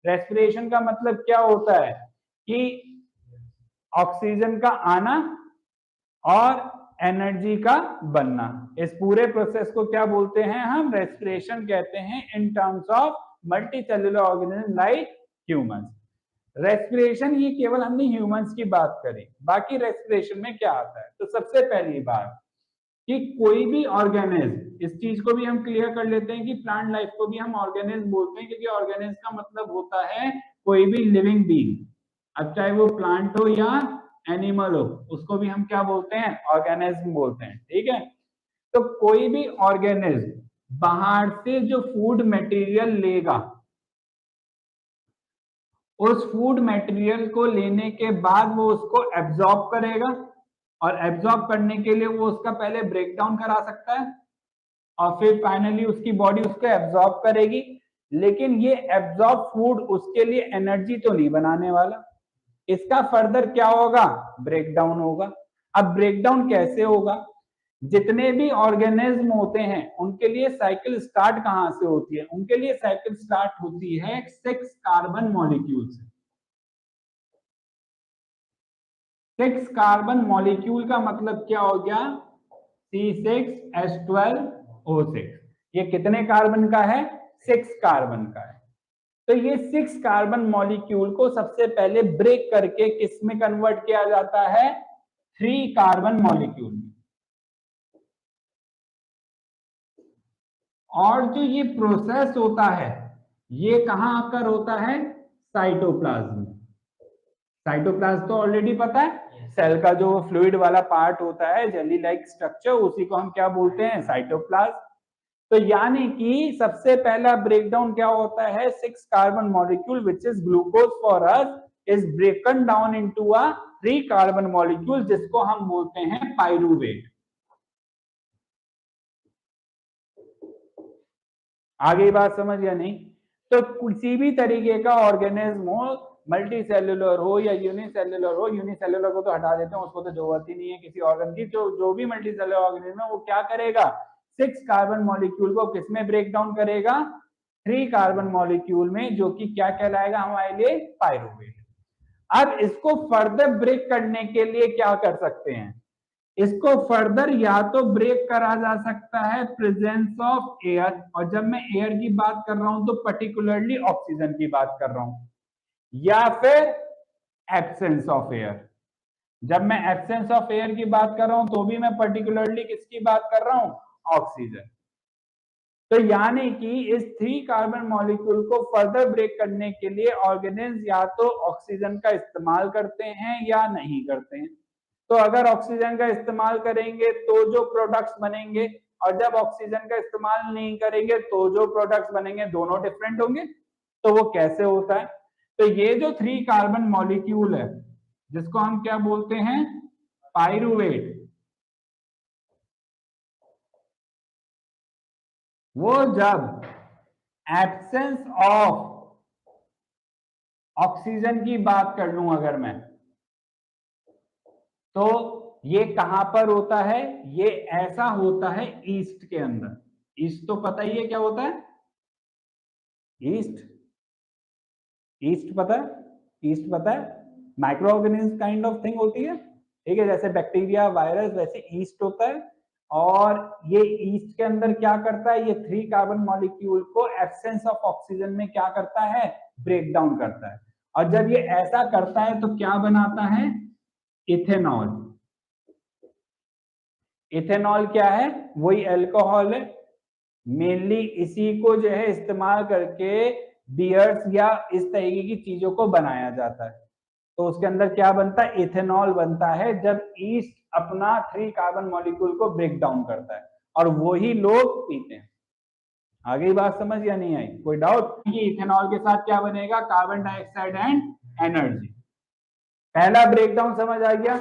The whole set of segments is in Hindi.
रेस्पिरेशन का मतलब क्या होता है कि ऑक्सीजन का आना और एनर्जी का बनना, इस पूरे प्रोसेस को क्या बोलते हैं हम? रेस्पिरेशन कहते हैं in terms of multicellular organism like humans. Respiration ये केवल हमने ह्यूमंस की बात करी, बाकी रेस्पिरेशन में क्या आता है? तो सबसे पहली बात कि कोई भी ऑर्गेनिज्म, इस चीज को भी हम क्लियर कर लेते हैं कि प्लांट लाइफ को भी हम ऑर्गेनिज्म बोलते हैं, क्योंकि ऑर्गेनिज्म का मतलब होता है कोई भी लिविंग बीइंग, अब चाहे वो प्लांट हो या एनिमल हो, उसको भी हम क्या बोलते हैं? ऑर्गेनिज्म बोलते हैं, ठीक है। तो कोई भी ऑर्गेनिज्म बाहर से जो फूड मटेरियल लेगा, उस फूड मटेरियल को लेने के बाद वो उसको एब्जॉर्ब करेगा, और एब्जॉर्ब करने के लिए वो उसका पहले ब्रेक डाउन करा सकता है और फिर फाइनली उसकी बॉडी उसको एब्जॉर्ब करेगी। लेकिन ये एब्जॉर्ब फूड उसके लिए एनर्जी तो नहीं बनाने वाला, इसका फर्दर क्या होगा? ब्रेक डाउन होगा। अब ब्रेक डाउन कैसे होगा? जितने भी ऑर्गेनिज्म होते हैं उनके लिए साइकिल स्टार्ट कहां से होती है? उनके लिए साइकिल स्टार्ट होती है 6 कार्बन मॉलिक्यूल से। 6 कार्बन मॉलिक्यूल का मतलब क्या हो गया? C6H12O6। ये कितने कार्बन का है? 6 कार्बन का है। तो ये 6 कार्बन मॉलिक्यूल को सबसे पहले ब्रेक करके किस में कन्वर्ट किया जाता है? 3 कार्बन मॉलिक्यूल में। और जो ये प्रोसेस होता है ये कहां आकर होता है? साइटोप्लाज्म। साइटोप्लाज्म तो ऑलरेडी पता है, सेल का जो फ्लूइड वाला पार्ट होता है, जेली लाइक स्ट्रक्चर, उसी को हम क्या बोलते हैं? साइटोप्लाज्म। तो यानी कि सबसे पहला ब्रेकडाउन क्या होता है? 6 carbon molecule which is glucose for us is ब्रेकन down into a 3 carbon molecule, जिसको हम बोलते हैं पाइरूवेट। आगे बात समझ या नहीं? तो किसी भी तरीके का ऑर्गेनिज्म हो, मल्टीसेलुलर हो या यूनिसेलुलर हो, यूनिसेलुलर को तो हटा देते हैं, उसको तो जरूरत ही नहीं है किसी ऑर्गन की, जो भी मल्टीसेलुलर ऑर्गेनिज्म है वो क्या करेगा? 6 कार्बन मॉलिक्यूल को किसमें ब्रेक डाउन करेगा? 3 कार्बन मॉलिक्यूल में, जो कि क्या कहलाएगा हमारे लिए? पाइरूवेट। अब इसको फर्दर ब्रेक करने के लिए क्या कर सकते हैं? इसको फर्दर या तो ब्रेक करा जा सकता है प्रेजेंस ऑफ एयर, और जब मैं एयर की बात कर रहा हूं तो पर्टिकुलरली ऑक्सीजन की बात कर रहा हूं, या फिर एब्सेंस ऑफ एयर। जब मैं एब्सेंस ऑफ एयर की बात कर रहा हूं तो भी मैं पर्टिकुलरली किसकी बात कर रहा हूं? ऑक्सीजन। तो यानी कि इस 3 कार्बन मॉलिक्यूल को फर्दर ब्रेक करने के लिए ऑर्गेनिज्म या तो ऑक्सीजन का इस्तेमाल करते हैं या नहीं करते हैं। तो अगर ऑक्सीजन का इस्तेमाल करेंगे तो जो प्रोडक्ट्स बनेंगे, और जब ऑक्सीजन का इस्तेमाल नहीं करेंगे तो जो प्रोडक्ट्स बनेंगे, दोनों डिफरेंट होंगे। तो वो कैसे होता है? तो ये जो 3 कार्बन मॉलिक्यूल है, जिसको हम क्या बोलते हैं? पाइरूवेट, वो जब एब्सेंस ऑफ ऑक्सीजन की बात कर लूं अगर मैं, तो ये कहां पर होता है? ये ऐसा होता है ईस्ट के अंदर। ईस्ट तो पता ही है क्या होता है? ईस्ट, ईस्ट पता है? ईस्ट पता है? Micro organism kind of thing होती है, ठीक है, जैसे बैक्टीरिया, वायरस, वैसे ईस्ट होता है। और ये ईस्ट के अंदर क्या करता है? ये 3 कार्बन मॉलिक्यूल को एब्सेंस ऑफ ऑक्सीजन में क्या करता है? ब्रेक डाउन करता है। और जब ये ऐसा करता है तो क्या बनाता है? इथेनॉल। इथेनॉल क्या है? वही अल्कोहल है। मेनली इसी को जो है इस्तेमाल करके बियर्स या इस तरीके की चीजों को बनाया जाता है। तो उसके अंदर क्या बनता है? इथेनॉल बनता है, जब ईस्ट अपना 3 कार्बन मॉलिक्यूल को ब्रेक डाउन करता है, और वही लोग पीते हैं। आगे बात समझ या नहीं आई? कोई डाउट? कि इथेनॉल के साथ क्या बनेगा? Carbon dioxide and energy. पहला ब्रेकडाउन समझ आ गया?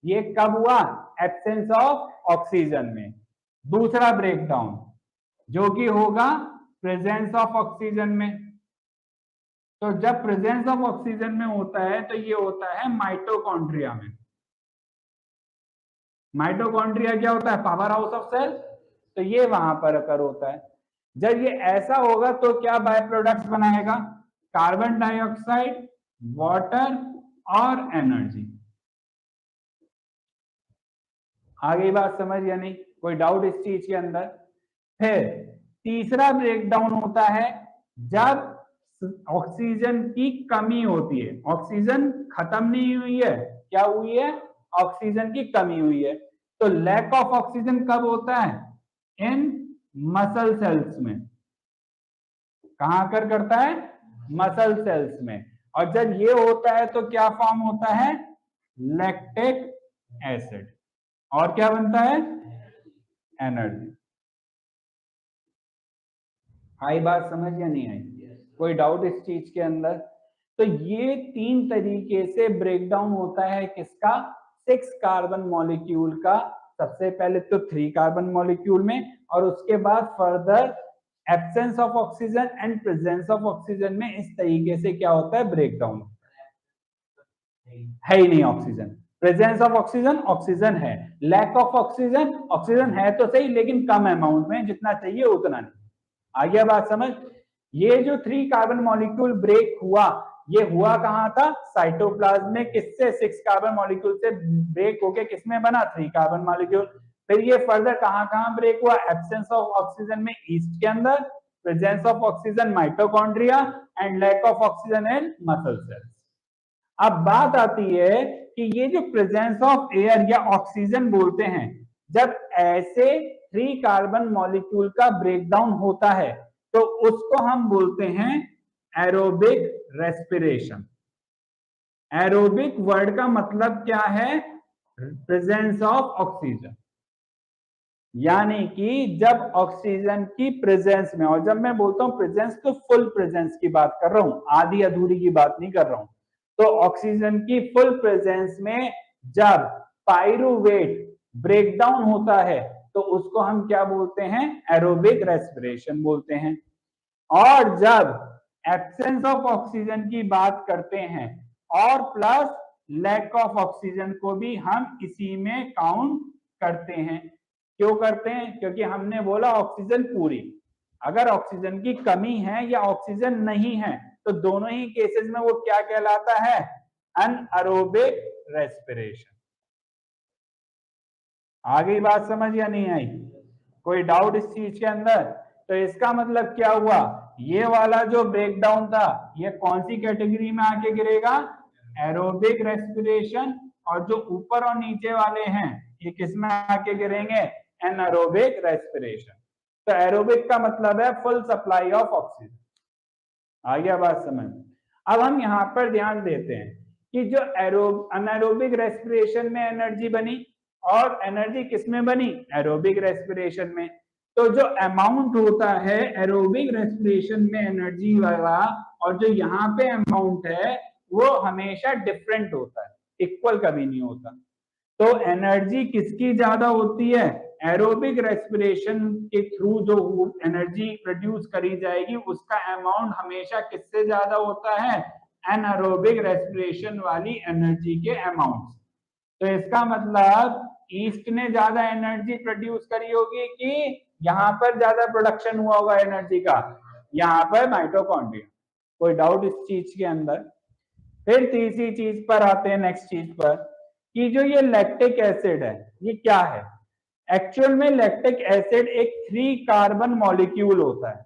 ये कब हुआ? एब्सेंस ऑफ ऑक्सीजन में। दूसरा ब्रेकडाउन जो कि होगा प्रेजेंस ऑफ ऑक्सीजन में। तो जब प्रेजेंस ऑफ ऑक्सीजन में होता है तो ये होता है माइटोकॉन्ड्रिया में। माइटोकॉन्ड्रिया क्या होता है? Power house of cell. तो ये वहां पर अकर होता है। जब ये ऐसा होगा तो क्या बाय प्रोडक्ट्स बनाएगा? कार्बन डाइऑक्साइड, वाटर और एनर्जी। आ गई बात समझ या नहीं? कोई डाउट इस चीज के अंदर? फिर तीसरा ब्रेकडाउन होता है जब ऑक्सीजन की कमी होती है। ऑक्सीजन खत्म नहीं हुई है, क्या हुई है? ऑक्सीजन की कमी हुई है। तो लैक ऑफ ऑक्सीजन कब होता है? इन मसल सेल्स में। कहां आकर करता है? मसल सेल्स में। और जब ये होता है तो क्या फॉर्म होता है? Lactic acid. और क्या बनता है? एनर्जी। आई बात समझ या नहीं आई? कोई डाउट इस चीज के अंदर? तो ये तीन तरीके से ब्रेकडाउन होता है किसका? 6 कार्बन मॉलिक्यूल का। सबसे पहले तो 3 कार्बन मॉलिक्यूल में, और उसके बाद further absence of oxygen and presence of oxygen में। इस तरीके से क्या होता है? ब्रेकडाउन। है ही नहीं oxygen. Presence of oxygen, oxygen है। लैक ऑफ ऑक्सीजन, ऑक्सीजन है तो सही लेकिन कम अमाउंट में, जितना चाहिए उतना नहीं। आ गया बात समझ? ये जो 3 कार्बन मॉलिक्यूल ब्रेक हुआ, ये हुआ कहां था? साइटोप्लाज्म में। किससे? 6 कार्बन मॉलिक्यूल से ब्रेक होके किसमें बना? 3 कार्बन मॉलिक्यूल। फिर ये फर्दर कहां ब्रेक हुआ? एब्सेंस ऑफ ऑक्सीजन में ईस्ट के अंदर, presence of oxygen mitochondria, and lack of oxygen in muscle cells. अब बात आती है कि ये जो प्रेजेंस ऑफ एयर या ऑक्सीजन बोलते हैं, जब ऐसे 3 कार्बन मॉलिक्यूल का ब्रेकडाउन होता है तो उसको हम बोलते हैं एरोबिक रेस्पिरेशन। एरोबिक वर्ड का मतलब क्या है? Presence of oxygen. यानी कि जब ऑक्सीजन की प्रेजेंस में, और जब मैं बोलता हूं प्रेजेंस तो फुल प्रेजेंस की बात कर रहा हूं, आधी अधूरी की बात नहीं कर रहा हूं। तो ऑक्सीजन की फुल प्रेजेंस में जब पाइरुवेट ब्रेकडाउन होता है तो उसको हम क्या बोलते हैं? एरोबिक रेस्पिरेशन बोलते हैं। और जब एब्सेंस ऑफ ऑक्सीजन की बात करते हैं और प्लस लैक ऑफ ऑक्सीजन को भी हम इसी में काउंट करते हैं। क्यों करते हैं? क्योंकि हमने बोला ऑक्सीजन पूरी। अगर ऑक्सीजन की कमी है या ऑक्सीजन नहीं है तो दोनों ही केसेस में वो क्या कहलाता है? Anaerobic respiration. आ गई बात समझ या नहीं आई? कोई डाउट इस चीज के अंदर? तो इसका मतलब क्या हुआ? ये वाला जो ब्रेकडाउन था ये कौन सी कैटेगरी में आके गिरेगा? Aerobic respiration. और जो ऊपर और नीचे वाले हैं ये किस में आके गिरेंगे? Anaerobic respiration. तो एरोबिक का मतलब है फुल सप्लाई ऑफ ऑक्सीजन। आ गया बात समझ? अब हम यहां पर ध्यान देते हैं कि जो अनारोबिक रेस्पिरेशन में एनर्जी बनी, और एनर्जी किसमें बनी? एरोबिक रेस्पिरेशन में। तो जो अमाउंट होता है एरोबिक रेस्पिरेशन में एनर्जी वाला, और जो यहाँ पे अमाउंट है वो हमेशा डिफरेंट होता है, इक्वल कभी नहीं होता। तो एनर्जी किसकी ज्यादा होती है? एरोबिक रेस्पिरेशन के थ्रू जो एनर्जी प्रोड्यूस करी जाएगी उसका अमाउंट हमेशा किससे ज्यादा होता है? एनारोबिक रेस्पिरेशन वाली एनर्जी के अमाउंट। तो इसका मतलब ईस्ट ने ज्यादा एनर्जी प्रोड्यूस करी होगी कि यहाँ पर ज्यादा प्रोडक्शन हुआ होगा एनर्जी का? यहाँ पर माइटोकॉन्ड्रिया। कोई डाउट इस चीज के अंदर? फिर तीसरी चीज पर आते हैं, नेक्स्ट चीज पर, कि जो ये लैक्टिक एसिड है ये क्या है? एक्चुअल में लैक्टिक एसिड एक 3 कार्बन मॉलिक्यूल होता है।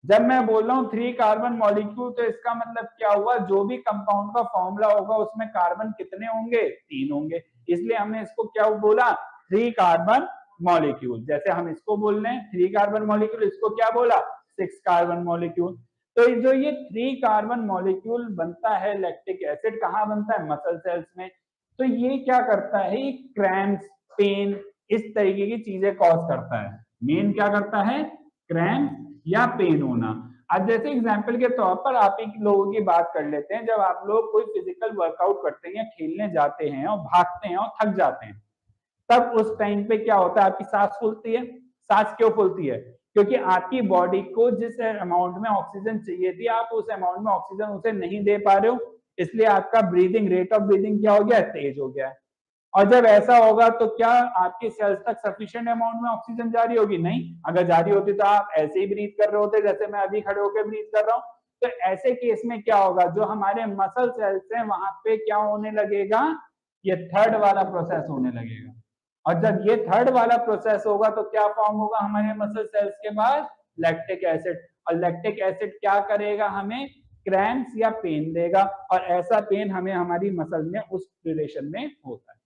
जब मैं बोल रहा हूं 3 कार्बन मॉलिक्यूल तो इसका मतलब क्या हुआ? जो भी कंपाउंड का फॉर्मूला होगा उसमें कार्बन कितने होंगे? 3 होंगे। इसलिए हमने इसको क्या बोला? 3 कार्बन मॉलिक्यूल। जैसे हम इसको बोल रहे हैं 3 कार्बन मॉलिक्यूल, इसको क्या बोला? 6 कार्बन मॉलिक्यूल। तो जो ये 3 कार्बन मॉलिक्यूल बनता है लैक्टिक एसिड, कहाँ बनता है? मसल सेल्स में। तो ये क्या करता है? क्रैम्प्स, पेन, इस तरीके की चीजें कॉज करता है। मेन क्या करता है? क्रैम्प या पेन होना। अब जैसे एग्जांपल के तौर पर आप ही लोगों की बात कर लेते हैं, जब आप लोग कोई फिजिकल वर्कआउट करते हैं या खेलने जाते हैं और भागते हैं और थक जाते हैं, तब उस टाइम पे क्या होता है? आपकी सांस फूलती है। सांस क्यों फूलती है? क्योंकि आपकी बॉडी को जिस अमाउंट में ऑक्सीजन चाहिए थी आप उस अमाउंट में ऑक्सीजन उसे नहीं दे पा रहे हो, इसलिए आपका ब्रीदिंग, रेट ऑफ ब्रीदिंग क्या हो गया? तेज हो गया है। और जब ऐसा होगा तो क्या आपके सेल्स तक सफिशिएंट अमाउंट में ऑक्सीजन जा रही होगी? नहीं। अगर जा रही होती तो आप ऐसे ही ब्रीथ कर रहे होते जैसे मैं अभी खड़े होकर ब्रीथ कर रहा हूं। तो ऐसे केस में क्या होगा, जो हमारे मसल सेल्स हैं वहां पे क्या होने लगेगा, ये थर्ड वाला प्रोसेस होने लगेगा। और जब ये थर्ड वाला प्रोसेस होगा तो क्या फॉर्म होगा हमारे मसल सेल्स के बाद, लैक्टिक एसिड। और लैक्टिक एसिड क्या करेगा, हमें क्रैम्प्स या पेन देगा, और ऐसा पेन हमें हमारी मसल में उस ड्यूरेशन में होता है।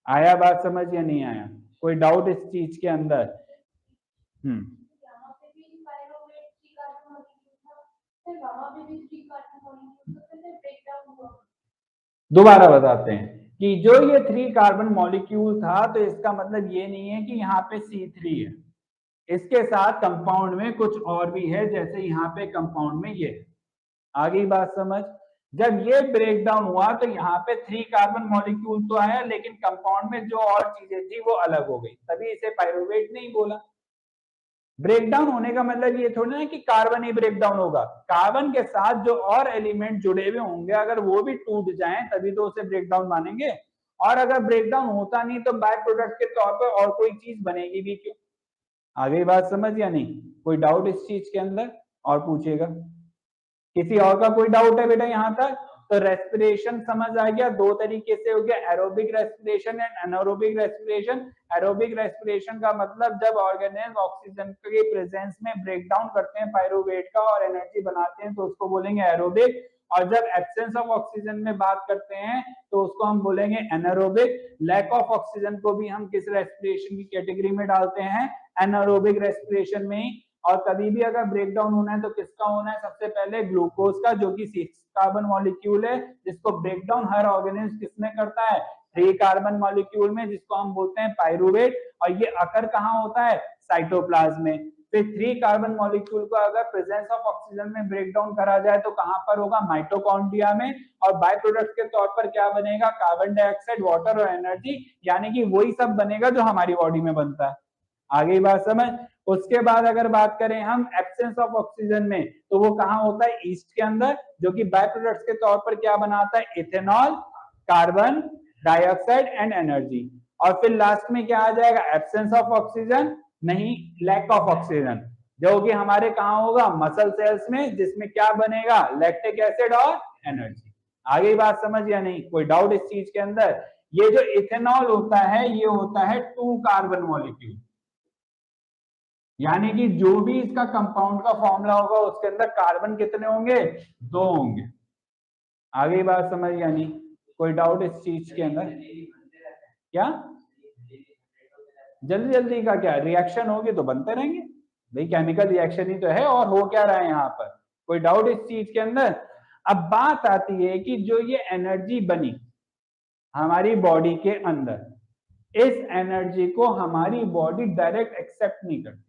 आया बात समझ या नहीं आया, कोई डाउट इस चीज के अंदर? दोबारा बताते हैं कि जो ये 3 कार्बन मॉलिक्यूल था, तो इसका मतलब ये नहीं है कि यहाँ पे C3 है, इसके साथ कंपाउंड में कुछ और भी है, जैसे यहाँ पे कंपाउंड में ये। आगे बात समझ, जब ये ब्रेक डाउन हुआ तो यहाँ पे 3 कार्बन मॉलिक्यूल तो आया, लेकिन कंपाउंड में जो और चीजें थी वो अलग हो गई, तभी इसे पाइरुवेट नहीं बोला। ब्रेक डाउन होने का मतलब ये थोड़ी ना कि कार्बन ही ब्रेक डाउन होगा, कार्बन के साथ जो और एलिमेंट जुड़े हुए होंगे अगर वो भी टूट जाएं तभी तो उसे ब्रेक डाउन मानेंगे। और अगर ब्रेक डाउन होता नहीं तो बाय प्रोडक्ट के तौर पर और कोई चीज बनेगी भी क्यों। आगे बात समझ या नहीं, कोई डाउट इस चीज के अंदर और पूछेगा? किसी और का कोई डाउट है बेटा यहाँ तक? तो रेस्पिरेशन समझ आ गया, दो तरीके से हो गया, aerobic respiration and anaerobic respiration. Aerobic respiration का मतलब जब ऑर्गेनिज्म ऑक्सीजन के प्रेजेंस में ब्रेक डाउन करते हैं पाइरुवेट का और एनर्जी बनाते हैं तो उसको बोलेंगे एरोबिक। और जब एब्सेंस ऑफ ऑक्सीजन में बात करते हैं तो उसको हम बोलेंगे एनारोबिक। लैक ऑफ ऑक्सीजन को भी हम किस रेस्पिरेशन की कैटेगरी में डालते हैं, एनारोबिक रेस्पिरेशन में। और कभी भी अगर ब्रेक डाउन होना है तो किसका होना है, सबसे पहले ग्लूकोज का, जो कि 6 कार्बन मॉलिक्यूल है, जिसको ब्रेक डाउन हर ऑर्गेनिज्म किसमें करता है, 3 कार्बन मॉलिक्यूल में, जिसको हम बोलते हैं पाइरुवेट। और ये अकर कहाँ होता है, साइटोप्लाज्म में। फिर 3 कार्बन मॉलिक्यूल को अगर प्रेजेंस ऑफ ऑक्सीजन में ब्रेक डाउन करा जाए तो कहां पर होगा, माइटोकॉन्ड्रिया में। और बाय प्रोडक्ट के तौर पर क्या बनेगा, कार्बन डाइऑक्साइड, वाटर और एनर्जी, यानी कि वही सब बनेगा जो हमारी बॉडी में बनता है। आगे बात समझ। उसके बाद अगर बात करें हम एब्सेंस ऑफ ऑक्सीजन में, तो वो कहां होता है, ईस्ट के अंदर, जो कि बाय प्रोडक्ट्स के तौर पर क्या बनाता है, ethanol, carbon dioxide and energy. और फिर लास्ट में क्या आ जाएगा, एब्सेंस ऑफ ऑक्सीजन नहीं, लैक ऑफ ऑक्सीजन, जो कि हमारे कहां होगा, मसल सेल्स में, जिसमें क्या बनेगा, लैक्टिक एसिड और एनर्जी। आगे बात समझ या नहीं, कोई डाउट इस चीज के अंदर? ये जो इथेनॉल होता है ये होता है 2 कार्बन मॉलिक्यूल, यानी कि जो भी इसका कंपाउंड का फॉर्मूला होगा उसके अंदर कार्बन कितने होंगे, 2 होंगे। आगे बात समझ या नहीं, कोई डाउट इस चीज के अंदर? क्या जल्दी जल्दी का क्या, रिएक्शन होगी तो बनते रहेंगे भाई, केमिकल रिएक्शन ही तो है, और हो क्या रहा है यहाँ पर, कोई डाउट इस चीज के अंदर? अब बात आती है कि जो ये एनर्जी बनी हमारी बॉडी के अंदर, इस एनर्जी को हमारी बॉडी डायरेक्ट एक्सेप्ट नहीं करती।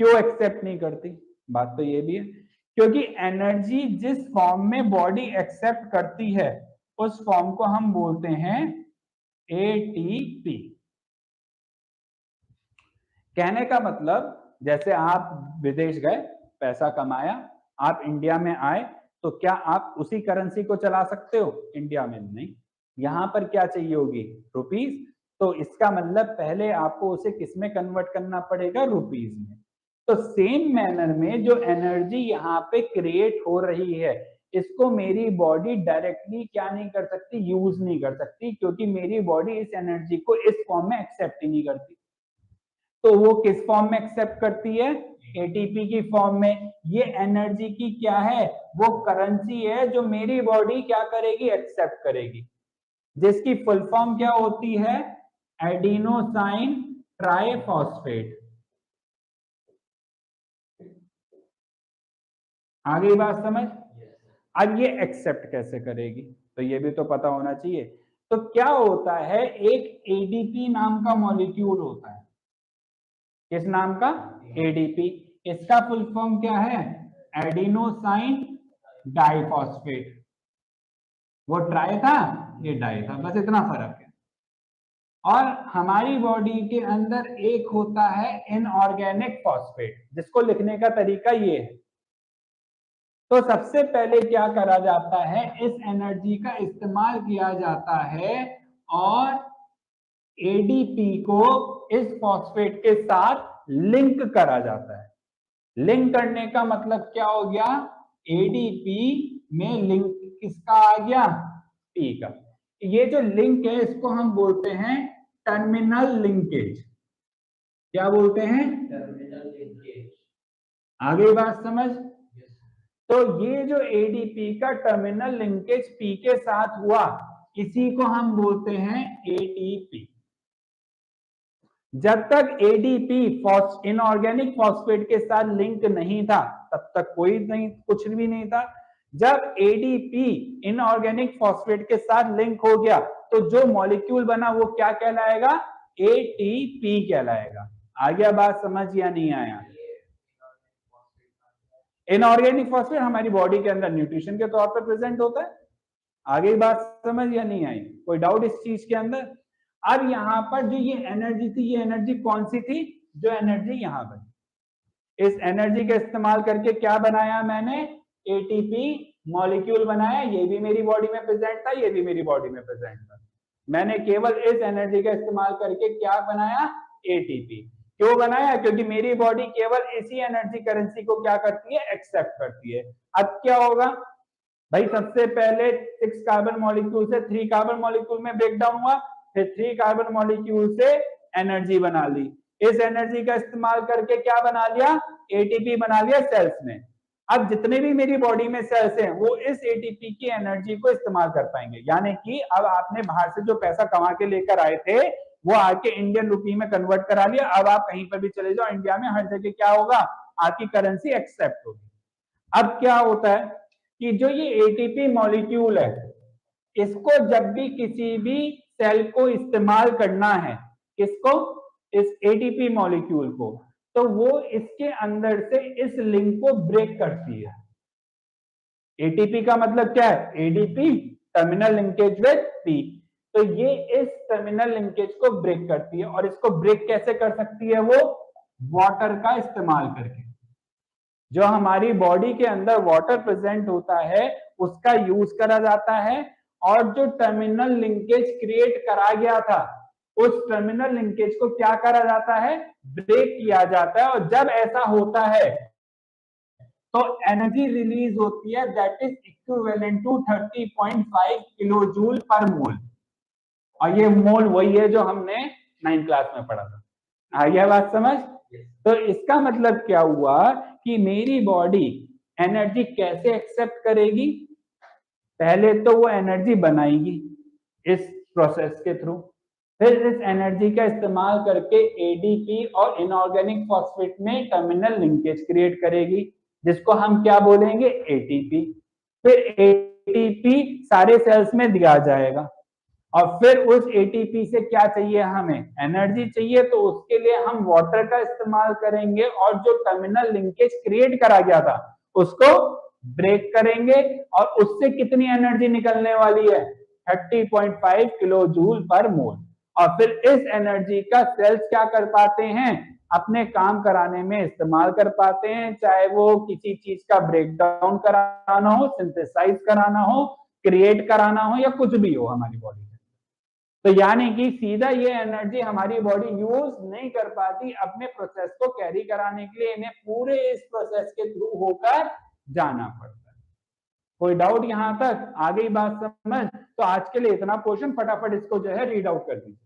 क्यों एक्सेप्ट नहीं करती, बात तो ये भी है, क्योंकि एनर्जी जिस फॉर्म में बॉडी एक्सेप्ट करती है उस फॉर्म को हम बोलते हैं एटीपी। कहने का मतलब, जैसे आप विदेश गए, पैसा कमाया, आप इंडिया में आए, तो क्या आप उसी करेंसी को चला सकते हो, इंडिया में नहीं, यहां पर क्या चाहिए होगी, रुपीज। तो इसका मतलब पहले आपको उसे किसमें कन्वर्ट करना पड़ेगा, रुपीज में। तो सेम मैनर में जो एनर्जी यहाँ पे क्रिएट हो रही है, इसको मेरी बॉडी डायरेक्टली क्या नहीं कर सकती, यूज नहीं कर सकती, क्योंकि मेरी बॉडी इस एनर्जी को इस फॉर्म में एक्सेप्ट ही नहीं करती। तो वो किस फॉर्म में एक्सेप्ट करती है, एटीपी की फॉर्म में। ये एनर्जी की क्या है, वो करेंसी है जो मेरी बॉडी क्या करेगी, एक्सेप्ट करेगी, जिसकी फुल फॉर्म क्या होती है, एडिनोसाइन ट्राइफॉस्फेट। आगे बात समझ। अब ये एक्सेप्ट कैसे करेगी, तो ये भी तो पता होना चाहिए। तो क्या होता है, एक एडीपी नाम का मॉलिक्यूल होता है, किस नाम का, एडीपी। इसका फुल फॉर्म क्या है, एडिनोसाइन डाइफॉस्फेट। वो ट्राई था, ये डाई था, बस इतना फर्क है। और हमारी बॉडी के अंदर एक होता है इनऑर्गेनिक फॉस्फेट, जिसको लिखने का तरीका ये है। तो सबसे पहले क्या करा जाता है, इस एनर्जी का इस्तेमाल किया जाता है और एडीपी को इस फॉस्फेट के साथ लिंक करा जाता है। लिंक करने का मतलब क्या हो गया, एडीपी में लिंक किसका आ गया, पी का। ये जो लिंक है इसको हम बोलते हैं टर्मिनल लिंकेज। क्या बोलते हैं, टर्मिनल लिंकेज। आगे बात समझ। तो ये जो एडीपी का टर्मिनल लिंकेज पी के साथ हुआ, इसी को हम बोलते हैं एटीपी। जब तक एडीपी इनऑर्गेनिक फॉस्फेट के साथ लिंक नहीं था तब तक कोई नहीं, कुछ भी नहीं था। जब एडीपी इनऑर्गेनिक फॉस्फेट के साथ लिंक हो गया तो जो मॉलिक्यूल बना वो क्या कहलाएगा, एटीपी कहलाएगा। आ गया बात समझ या नहीं आया। इनऑर्गेनिक फॉस्फेट हमारी बॉडी के अंदर न्यूट्रिशन के तौर पर प्रेजेंट होता है। आगे बात समझ या नहीं आई, कोई डाउट इस चीज के अंदर। अब यहाँ पर जो ये एनर्जी थी, ये एनर्जी कौन सी थी, जो एनर्जी यहाँ बनी, इस एनर्जी का इस्तेमाल करके क्या बनाया मैंने, एटीपी मॉलिक्यूल बनाया। ये भी मेरी बॉडी में प्रेजेंट था, ये भी मेरी बॉडी में प्रेजेंट था। मैंने केवल इस एनर्जी का इस्तेमाल करके क्या बनाया, एटीपी। क्यों बनाया, क्योंकि मेरी बॉडी केवल इसी एनर्जी करेंसी को क्या करती है, एक्सेप्ट करती है। अब क्या होगा भाई, सबसे पहले 6 कार्बन मॉलिक्यूल से 3 कार्बन मॉलिक्यूल में ब्रेक डाउन हुआ, फिर 3 कार्बन मॉलिक्यूल से एनर्जी बना ली। इस एनर्जी का इस्तेमाल करके क्या बना लिया, एटीपी बना लिया सेल्स में। अब जितने भी मेरी बॉडी में सेल्स हैं वो इस एटीपी की एनर्जी को इस्तेमाल कर पाएंगे। यानी कि अब आपने बाहर से जो पैसा कमा के लेकर आए थे वो आके इंडियन रुपी में कन्वर्ट करा लिया। अब आप कहीं पर भी चले जाओ इंडिया में, हर जगह क्या होगा, आपकी करेंसी एक्सेप्ट होगी। अब क्या होता है कि जो ये एटीपी मॉलिक्यूल है, इसको जब भी किसी भी सेल को इस्तेमाल करना है, किसको, इस एटीपी मॉलिक्यूल को, तो वो इसके अंदर से इस लिंक को ब्रेक करती है। एटीपी का मतलब क्या है, ADP terminal linkage with P. तो ये इस टर्मिनल लिंकेज को ब्रेक करती है। और इसको ब्रेक कैसे कर सकती है, वो वाटर का इस्तेमाल करके। जो हमारी बॉडी के अंदर वाटर प्रेजेंट होता है उसका यूज करा जाता है, और जो टर्मिनल लिंकेज क्रिएट करा गया था उस टर्मिनल लिंकेज को क्या करा जाता है, ब्रेक किया जाता है। और जब ऐसा होता है तो एनर्जी रिलीज होती है, that is equivalent to 30.5 kilo joule per mole. और ये मोल वही है जो हमने 9th क्लास में पढ़ा था। आ गया बात समझ। तो इसका मतलब क्या हुआ कि मेरी बॉडी एनर्जी कैसे एक्सेप्ट करेगी, पहले तो वो एनर्जी बनाएगी इस प्रोसेस के थ्रू, फिर इस एनर्जी का इस्तेमाल करके एडीपी और इनऑर्गेनिक फॉस्फेट में टर्मिनल लिंकेज क्रिएट करेगी, जिसको हम क्या बोलेंगे, एटीपी। फिर एटीपी सारे सेल्स में दिया जाएगा, और फिर उस एटीपी से क्या चाहिए, हमें एनर्जी चाहिए। तो उसके लिए हम वाटर का इस्तेमाल करेंगे और जो टर्मिनल लिंकेज क्रिएट करा गया था उसको ब्रेक करेंगे, और उससे कितनी एनर्जी निकलने वाली है, 30.5 किलो जूल पर मोल। और फिर इस एनर्जी का सेल्स क्या कर पाते हैं, अपने काम कराने में इस्तेमाल कर पाते हैं, चाहे वो किसी चीज का ब्रेक डाउन कराना हो, सिंथेसाइज कराना हो, क्रिएट कराना हो, या कुछ भी हो हमारी बॉडी में। तो यानी कि सीधा ये एनर्जी हमारी बॉडी यूज नहीं कर पाती, अपने प्रोसेस को कैरी कराने के लिए इन्हें पूरे इस प्रोसेस के थ्रू होकर जाना पड़ता है। कोई डाउट यहां तक, आ गई बात समझ। तो आज के लिए इतना पोर्शन, फटाफट इसको जो है रीड आउट कर दीजिए।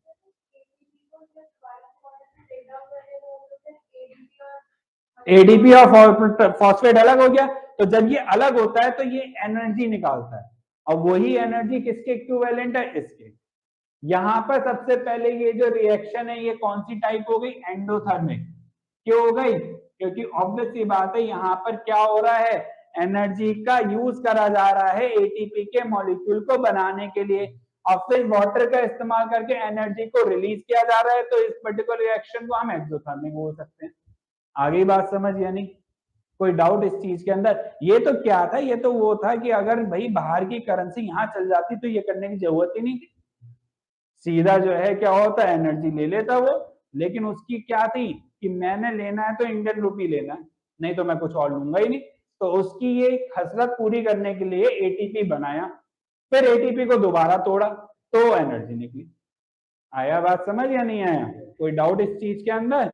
एडीपी और फॉस्फेट अलग हो गया, तो जब ये अलग होता है तो ये एनर्जी निकालता है, और वही एनर्जी किसके इक्विवेलेंट है, इसके। यहां पर सबसे पहले ये जो रिएक्शन है ये कौन सी टाइप हो गई, एंडोथर्मिक। क्यों हो गई, क्योंकि ऑब्वियस सी बात है यहाँ पर क्या हो रहा है, एनर्जी का यूज करा जा रहा है एटीपी के मॉलिक्यूल को बनाने के लिए, और फिर वाटर का इस्तेमाल करके एनर्जी को रिलीज किया जा रहा है। तो इस पर्टिकुलर रिएक्शन को हम एक्सोथर्मिक बोल सकते हैं। आगे बात समझ, यानी कोई डाउट इस चीज के अंदर। ये तो क्या था, ये तो वो था कि अगर भाई बाहर की करेंसी यहाँ चल जाती तो ये करने की जरूरत ही नहीं थी, सीधा जो है क्या होता, एनर्जी ले लेता वो। लेकिन उसकी क्या थी कि मैंने लेना है तो इंडियन रुपी लेना है, नहीं तो मैं कुछ और लूंगा ही नहीं। तो उसकी ये हसरत पूरी करने के लिए एटीपी बनाया, फिर एटीपी को दोबारा तोड़ा तो एनर्जी निकली। आया बात समझ या नहीं आया, कोई डाउट इस चीज के अंदर।